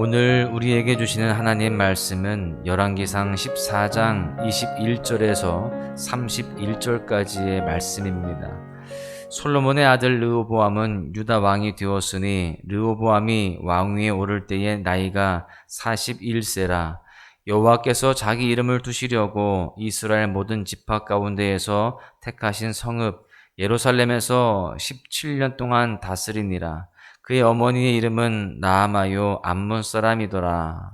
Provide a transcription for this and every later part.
오늘 우리에게 주시는 하나님 말씀은 열왕기상 14장 21절에서 31절까지의 말씀입니다. 솔로몬의 아들 르호보암은 유다 왕이 되었으니 르호보암이 왕위에 오를 때에 나이가 41세라. 여호와께서 자기 이름을 두시려고 이스라엘 모든 지파 가운데에서 택하신 성읍 예루살렘에서 17년 동안 다스리니라. 그의 어머니의 이름은 나아마요 암몬 사람이더라.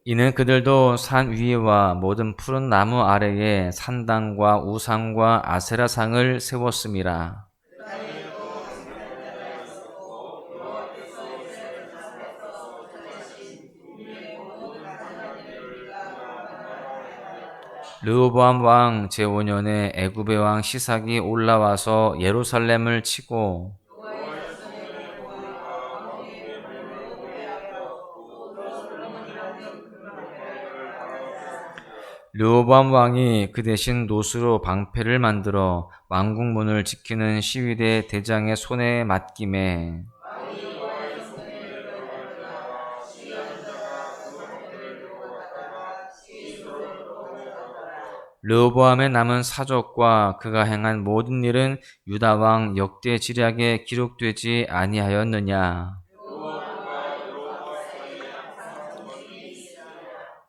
이는 그들도 산 위에와 모든 푸른 나무 아래에 산당과 우상과 아세라상을 세웠음이라. 르호보암 왕 제5년에 애굽의 왕 시삭이 올라와서 예루살렘을 치고 르호보암 왕이 그 대신 노수로 방패를 만들어 왕궁문을 지키는 시위대 대장의 손에 맡김에 르호보암의 남은 사족과 그가 행한 모든 일은 유다 왕 역대 지략에 기록되지 아니하였느냐.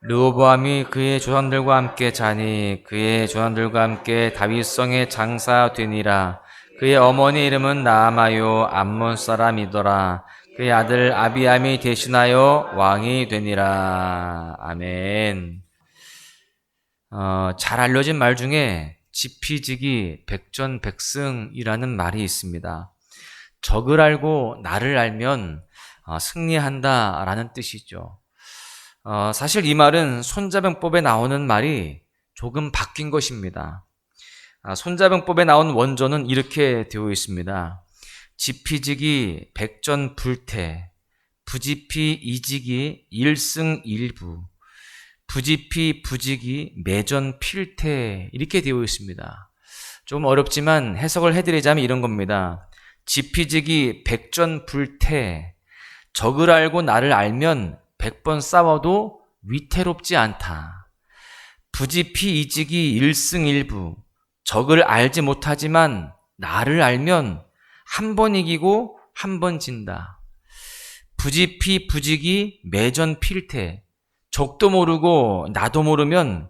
르호보암이 그의 조상들과 함께 자니 그의 조상들과 함께 다윗성에 장사되니라. 그의 어머니 이름은 나아마요 암몬 사람이더라. 그의 아들 아비암이 대신하여 왕이 되니라. 아멘. 잘 알려진 말 중에 지피지기 백전백승이라는 말이 있습니다. 적을 알고 나를 알면 승리한다라는 뜻이죠. 사실 이 말은 손자병법에 나오는 말이 조금 바뀐 것입니다. 손자병법에 나온 원조는 이렇게 되어 있습니다. 지피지기 백전불태, 부지피 이지기 일승일부, 부지피 부지기 매전필태 이렇게 되어 있습니다. 좀 어렵지만 해석을 해드리자면 이런 겁니다. 지피지기 백전불태, 적을 알고 나를 알면 100번 싸워도 위태롭지 않다. 부지피 이지기 일승일부, 적을 알지 못하지만 나를 알면 한 번 이기고 한 번 진다. 부지피 부지기 매전필태, 적도 모르고 나도 모르면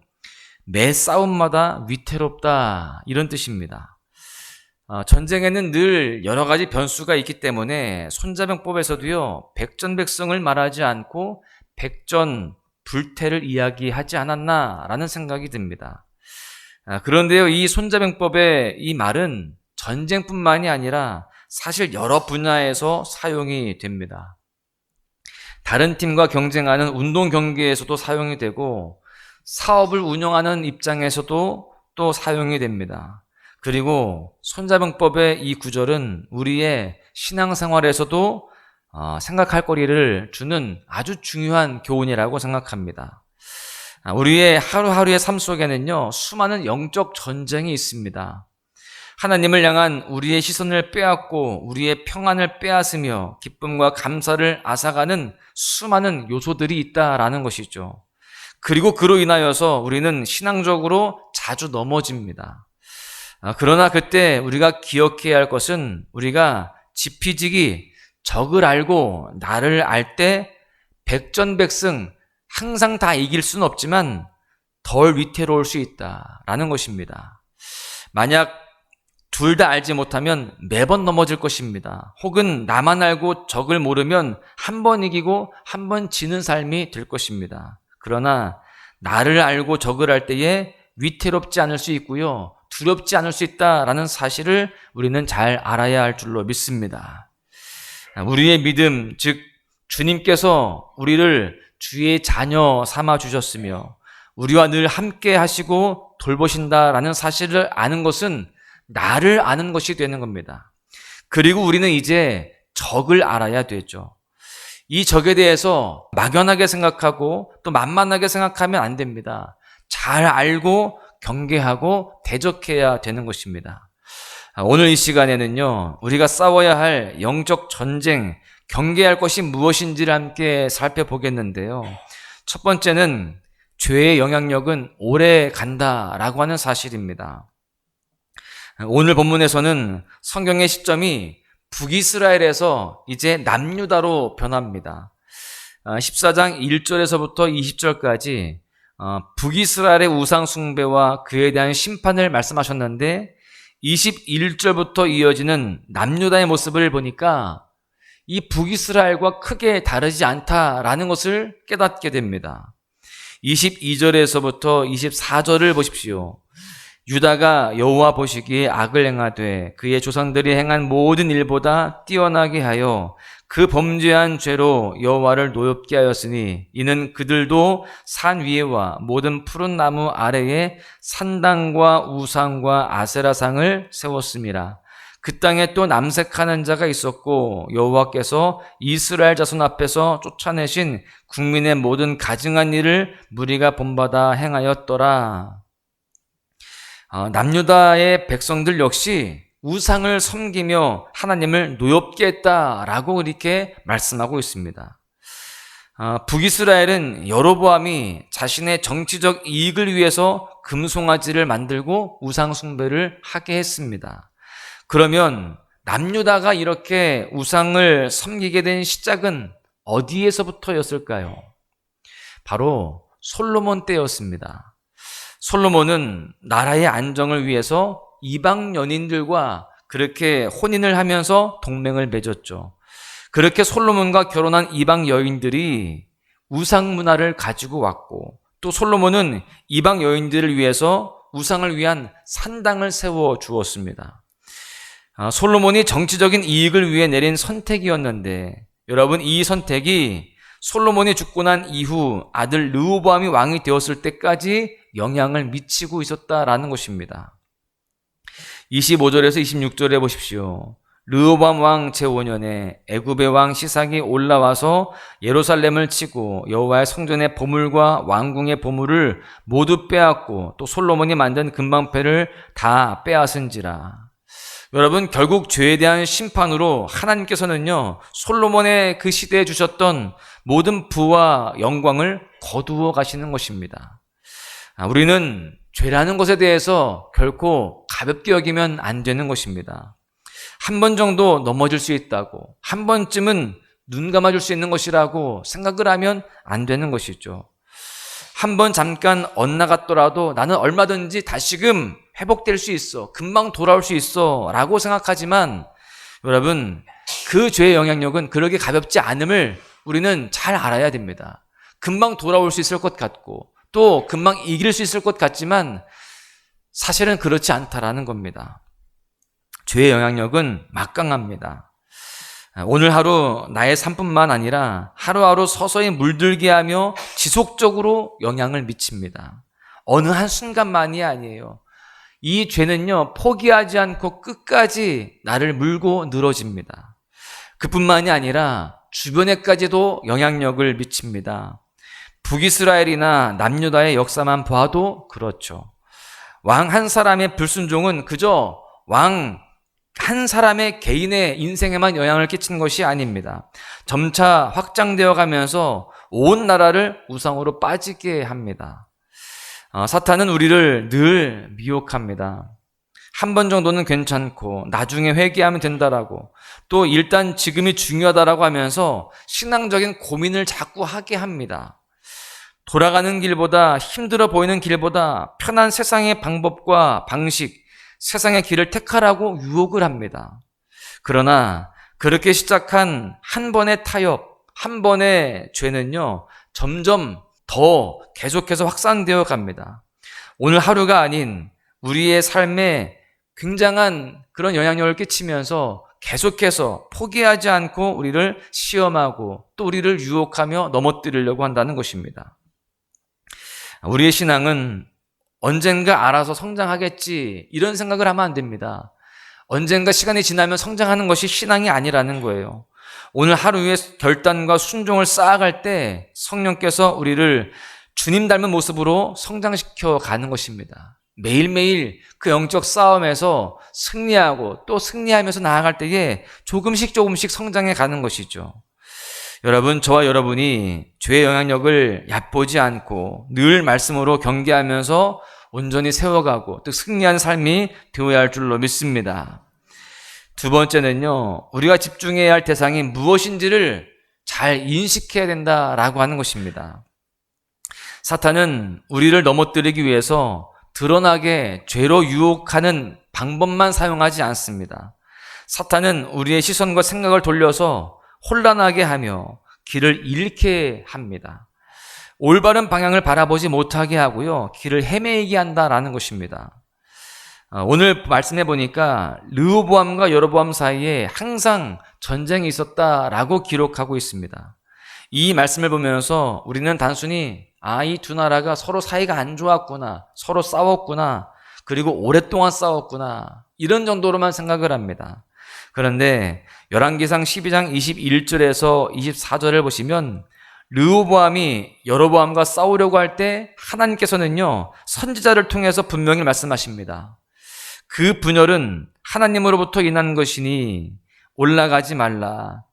매 싸움마다 위태롭다 이런 뜻입니다. 전쟁에는 늘 여러 가지 변수가 있기 때문에 손자병법에서도요 백전백승을 말하지 않고 백전불태를 이야기하지 않았나라는 생각이 듭니다. 그런데요 이 손자병법의 이 말은 전쟁뿐만이 아니라 사실 여러 분야에서 사용이 됩니다. 다른 팀과 경쟁하는 운동 경기에서도 사용이 되고 사업을 운영하는 입장에서도 또 사용이 됩니다. 그리고 손자병법의 이 구절은 우리의 신앙생활에서도 생각할 거리를 주는 아주 중요한 교훈이라고 생각합니다. 우리의 하루하루의 삶 속에는요 수많은 영적 전쟁이 있습니다. 하나님을 향한 우리의 시선을 빼앗고 우리의 평안을 빼앗으며 기쁨과 감사를 앗아가는 수많은 요소들이 있다라는 것이죠. 그리고 그로 인하여서 우리는 신앙적으로 자주 넘어집니다. 그러나 그때 우리가 기억해야 할 것은 우리가 지피지기 적을 알고 나를 알 때 백전백승 항상 다 이길 수는 없지만 덜 위태로울 수 있다라는 것입니다. 만약 둘 다 알지 못하면 매번 넘어질 것입니다. 혹은 나만 알고 적을 모르면 한 번 이기고 한 번 지는 삶이 될 것입니다. 그러나 나를 알고 적을 알 때에 위태롭지 않을 수 있고요. 두렵지 않을 수 있다라는 사실을 우리는 잘 알아야 할 줄로 믿습니다. 우리의 믿음, 즉 주님께서 우리를 주의 자녀 삼아 주셨으며 우리와 늘 함께 하시고 돌보신다라는 사실을 아는 것은 나를 아는 것이 되는 겁니다. 그리고 우리는 이제 적을 알아야 되죠. 이 적에 대해서 막연하게 생각하고 또 만만하게 생각하면 안 됩니다. 잘 알고 경계하고 대적해야 되는 것입니다. 오늘 이 시간에는요, 우리가 싸워야 할 영적 전쟁, 경계할 것이 무엇인지를 함께 살펴보겠는데요. 첫 번째는 죄의 영향력은 오래 간다라고 하는 사실입니다. 오늘 본문에서는 성경의 시점이 북이스라엘에서 이제 남유다로 변합니다. 14장 1절에서부터 20절까지 북이스라엘의 우상 숭배와 그에 대한 심판을 말씀하셨는데 21절부터 이어지는 남유다의 모습을 보니까 이 북이스라엘과 크게 다르지 않다라는 것을 깨닫게 됩니다. 22절에서부터 24절을 보십시오. 유다가 여호와 보시기에 악을 행하되 그의 조상들이 행한 모든 일보다 뛰어나게 하여 그 범죄한 죄로 여호와를 노엽게 하였으니 이는 그들도 산 위에와 모든 푸른 나무 아래에 산당과 우상과 아세라상을 세웠음이라. 그 땅에 또 남색하는 자가 있었고 여호와께서 이스라엘 자손 앞에서 쫓아내신 국민의 모든 가증한 일을 무리가 본받아 행하였더라. 남유다의 백성들 역시 우상을 섬기며 하나님을 노엽게 했다라고 이렇게 말씀하고 있습니다. 북이스라엘은 여로보암이 자신의 정치적 이익을 위해서 금송아지를 만들고 우상 숭배를 하게 했습니다. 그러면 남유다가 이렇게 우상을 섬기게 된 시작은 어디에서부터였을까요? 바로 솔로몬 때였습니다. 솔로몬은 나라의 안정을 위해서 이방 연인들과 그렇게 혼인을 하면서 동맹을 맺었죠. 그렇게 솔로몬과 결혼한 이방 여인들이 우상 문화를 가지고 왔고 또 솔로몬은 이방 여인들을 위해서 우상을 위한 산당을 세워 주었습니다. 솔로몬이 정치적인 이익을 위해 내린 선택이었는데 여러분 이 선택이 솔로몬이 죽고 난 이후 아들 르호보암이 왕이 되었을 때까지 영향을 미치고 있었다라는 것입니다. 25절에서 26절에 보십시오. 르호보암 왕 제5년에 애굽의 왕 시삭이 올라와서 예루살렘을 치고 여호와의 성전의 보물과 왕궁의 보물을 모두 빼앗고 또 솔로몬이 만든 금방패를 다 빼앗은지라. 여러분 결국 죄에 대한 심판으로 하나님께서는요 솔로몬의 그 시대에 주셨던 모든 부와 영광을 거두어 가시는 것입니다. 우리는 죄라는 것에 대해서 결코 가볍게 여기면 안 되는 것입니다. 한 번 정도 넘어질 수 있다고, 한 번쯤은 눈 감아줄 수 있는 것이라고 생각을 하면 안 되는 것이죠. 한 번 잠깐 엇나갔더라도 나는 얼마든지 다시금 회복될 수 있어, 금방 돌아올 수 있어 라고 생각하지만 여러분 그 죄의 영향력은 그렇게 가볍지 않음을 우리는 잘 알아야 됩니다. 금방 돌아올 수 있을 것 같고 또 금방 이길 수 있을 것 같지만 사실은 그렇지 않다라는 겁니다. 죄의 영향력은 막강합니다. 오늘 하루 나의 삶뿐만 아니라 하루하루 서서히 물들게 하며 지속적으로 영향을 미칩니다. 어느 한순간만이 아니에요. 이 죄는요 포기하지 않고 끝까지 나를 물고 늘어집니다. 그뿐만이 아니라 주변에까지도 영향력을 미칩니다. 북이스라엘이나 남유다의 역사만 봐도 그렇죠. 왕 한 사람의 불순종은 그저 왕 한 사람의 개인의 인생에만 영향을 끼치는 것이 아닙니다. 점차 확장되어 가면서 온 나라를 우상으로 빠지게 합니다. 사탄은 우리를 늘 미혹합니다. 한 번 정도는 괜찮고 나중에 회개하면 된다라고 또 일단 지금이 중요하다라고 하면서 신앙적인 고민을 자꾸 하게 합니다. 돌아가는 길보다 힘들어 보이는 길보다 편한 세상의 방법과 방식, 세상의 길을 택하라고 유혹을 합니다. 그러나 그렇게 시작한 한 번의 타협, 한 번의 죄는요 점점 더 계속해서 확산되어 갑니다. 오늘 하루가 아닌 우리의 삶에 굉장한 그런 영향력을 끼치면서 계속해서 포기하지 않고 우리를 시험하고 또 우리를 유혹하며 넘어뜨리려고 한다는 것입니다. 우리의 신앙은 언젠가 알아서 성장하겠지 이런 생각을 하면 안 됩니다. 언젠가 시간이 지나면 성장하는 것이 신앙이 아니라는 거예요. 오늘 하루의 결단과 순종을 쌓아갈 때 성령께서 우리를 주님 닮은 모습으로 성장시켜 가는 것입니다. 매일매일 그 영적 싸움에서 승리하고 또 승리하면서 나아갈 때에 조금씩 성장해 가는 것이죠. 여러분, 저와 여러분이 죄의 영향력을 얕보지 않고 늘 말씀으로 경계하면서 온전히 세워가고 또 승리한 삶이 되어야 할 줄로 믿습니다. 두 번째는요, 우리가 집중해야 할 대상이 무엇인지를 잘 인식해야 된다라고 하는 것입니다. 사탄은 우리를 넘어뜨리기 위해서 드러나게 죄로 유혹하는 방법만 사용하지 않습니다. 사탄은 우리의 시선과 생각을 돌려서 혼란하게 하며 길을 잃게 합니다. 올바른 방향을 바라보지 못하게 하고요, 길을 헤매이게 한다라는 것입니다. 오늘 말씀해 보니까 르호보암과 여로보암 사이에 항상 전쟁이 있었다라고 기록하고 있습니다. 이 말씀을 보면서 우리는 단순히 이 두 나라가 서로 사이가 안 좋았구나, 서로 싸웠구나, 그리고 오랫동안 싸웠구나, 이런 정도로만 생각을 합니다. 그런데 열왕기상 12장 21절에서 24절을 보시면 르호보암이 여로보암과 싸우려고 할 때 하나님께서는요, 선지자를 통해서 분명히 말씀하십니다. 그 분열은 하나님으로부터 인한 것이니 올라가지 말라,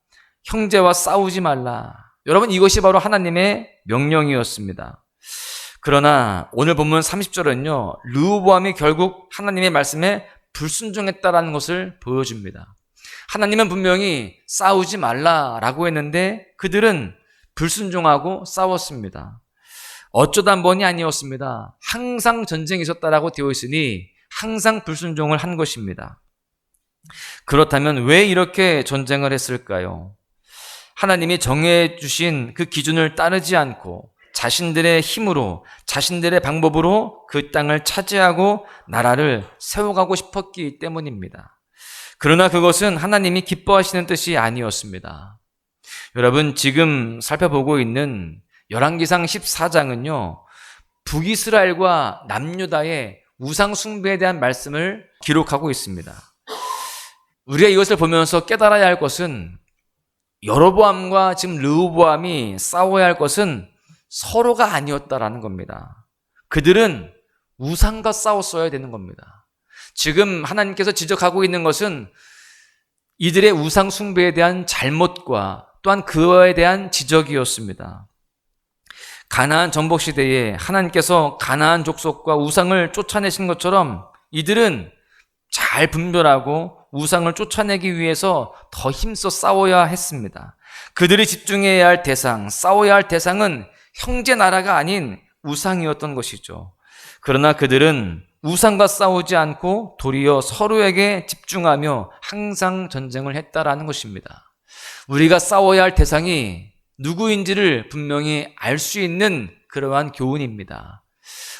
형제와 싸우지 말라. 여러분, 이것이 바로 하나님의 명령이었습니다. 그러나 오늘 본문 30절은요, 르호보암이 결국 하나님의 말씀에 불순종했다라는 것을 보여줍니다. 하나님은 분명히 싸우지 말라라고 했는데 그들은 불순종하고 싸웠습니다. 어쩌다 한 번이 아니었습니다. 항상 전쟁이 있었다라고 되어 있으니 항상 불순종을 한 것입니다. 그렇다면 왜 이렇게 전쟁을 했을까요? 하나님이 정해 주신 그 기준을 따르지 않고 자신들의 힘으로, 자신들의 방법으로 그 땅을 차지하고 나라를 세워가고 싶었기 때문입니다. 그러나 그것은 하나님이 기뻐하시는 뜻이 아니었습니다. 여러분, 지금 살펴보고 있는 열왕기상 14장은요, 북이스라엘과 남유다의 우상 숭배에 대한 말씀을 기록하고 있습니다. 우리가 이것을 보면서 깨달아야 할 것은 여로보암과 지금 르호보암이 싸워야 할 것은 서로가 아니었다라는 겁니다. 그들은 우상과 싸웠어야 되는 겁니다. 지금 하나님께서 지적하고 있는 것은 이들의 우상 숭배에 대한 잘못과 또한 그에 대한 지적이었습니다. 가나안 정복 시대에 하나님께서 가나안 족속과 우상을 쫓아내신 것처럼 이들은 잘 분별하고 우상을 쫓아내기 위해서 더 힘써 싸워야 했습니다. 그들이 집중해야 할 대상, 싸워야 할 대상은 형제 나라가 아닌 우상이었던 것이죠. 그러나 그들은 우상과 싸우지 않고 도리어 서로에게 집중하며 항상 전쟁을 했다라는 것입니다. 우리가 싸워야 할 대상이 누구인지를 분명히 알 수 있는 그러한 교훈입니다.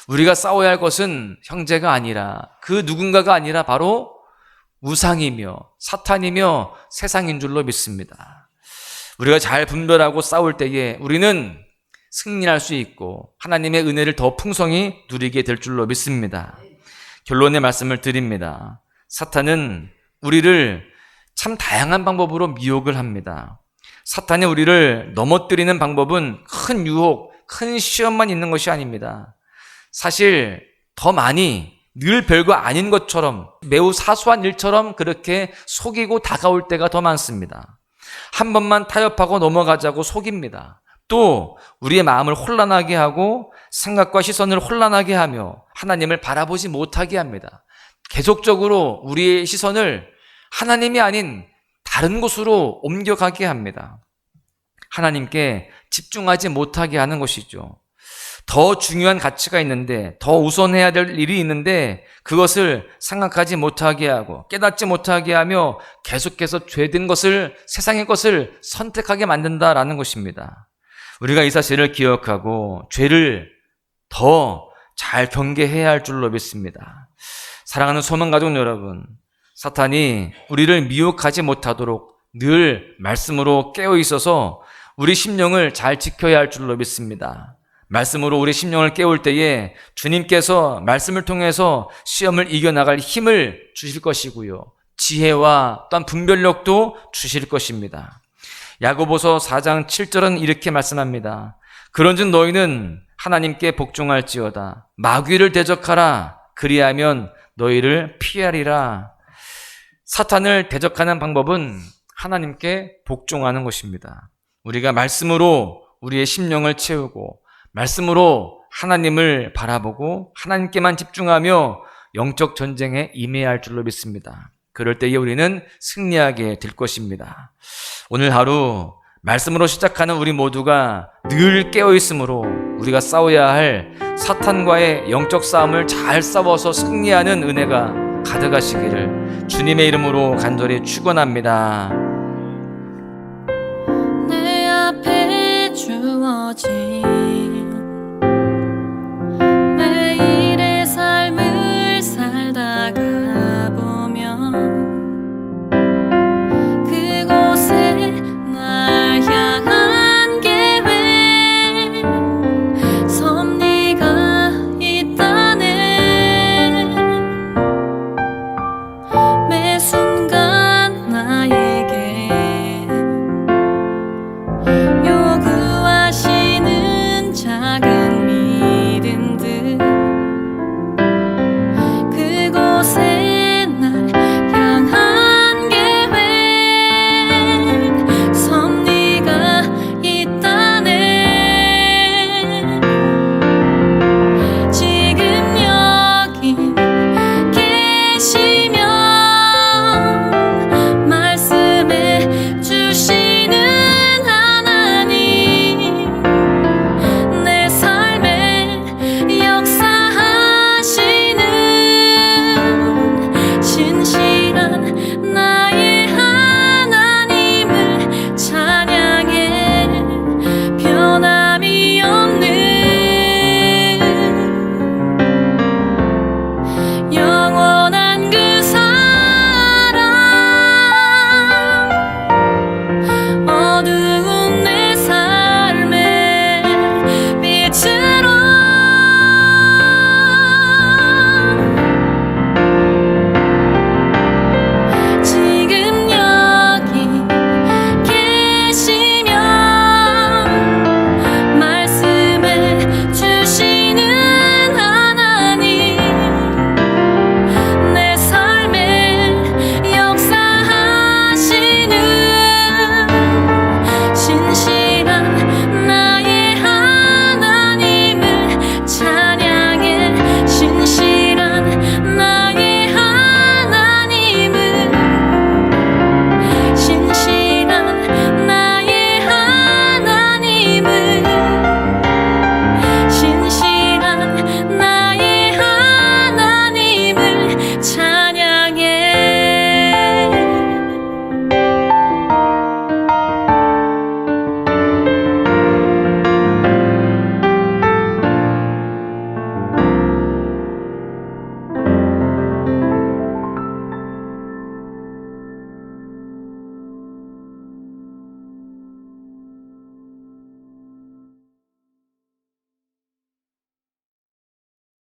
우리가 싸워야 할 것은 형제가 아니라 그 누군가가 아니라 바로 우상이며 사탄이며 세상인 줄로 믿습니다. 우리가 잘 분별하고 싸울 때에 우리는 승리할 수 있고 하나님의 은혜를 더 풍성히 누리게 될 줄로 믿습니다. 결론의 말씀을 드립니다. 사탄은 우리를 참 다양한 방법으로 미혹을 합니다. 사탄이 우리를 넘어뜨리는 방법은 큰 유혹, 큰 시험만 있는 것이 아닙니다. 사실 더 많이 늘 별거 아닌 것처럼 매우 사소한 일처럼 그렇게 속이고 다가올 때가 더 많습니다. 한 번만 타협하고 넘어가자고 속입니다. 또 우리의 마음을 혼란하게 하고 생각과 시선을 혼란하게 하며 하나님을 바라보지 못하게 합니다. 계속적으로 우리의 시선을 하나님이 아닌 다른 곳으로 옮겨가게 합니다. 하나님께 집중하지 못하게 하는 것이죠. 더 중요한 가치가 있는데, 더 우선해야 될 일이 있는데 그것을 생각하지 못하게 하고 깨닫지 못하게 하며 계속해서 죄된 것을, 세상의 것을 선택하게 만든다라는 것입니다. 우리가 이 사실을 기억하고 죄를 더 잘 경계해야 할 줄로 믿습니다. 사랑하는 소망가족 여러분, 사탄이 우리를 미혹하지 못하도록 늘 말씀으로 깨어 있어서 우리 심령을 잘 지켜야 할 줄로 믿습니다. 말씀으로 우리 심령을 깨울 때에 주님께서 말씀을 통해서 시험을 이겨나갈 힘을 주실 것이고요, 지혜와 또한 분별력도 주실 것입니다. 야고보서 4장 7절은 이렇게 말씀합니다. 그런즉 너희는 하나님께 복종할지어다. 마귀를 대적하라. 그리하면 너희를 피하리라. 사탄을 대적하는 방법은 하나님께 복종하는 것입니다. 우리가 말씀으로 우리의 심령을 채우고 말씀으로 하나님을 바라보고 하나님께만 집중하며 영적 전쟁에 임해야 할 줄로 믿습니다. 그럴 때에 우리는 승리하게 될 것입니다. 오늘 하루 말씀으로 시작하는 우리 모두가 늘 깨어있으므로 우리가 싸워야 할 사탄과의 영적 싸움을 잘 싸워서 승리하는 은혜가 가득하시기를 주님의 이름으로 간절히 축원합니다. 내 앞에 주어진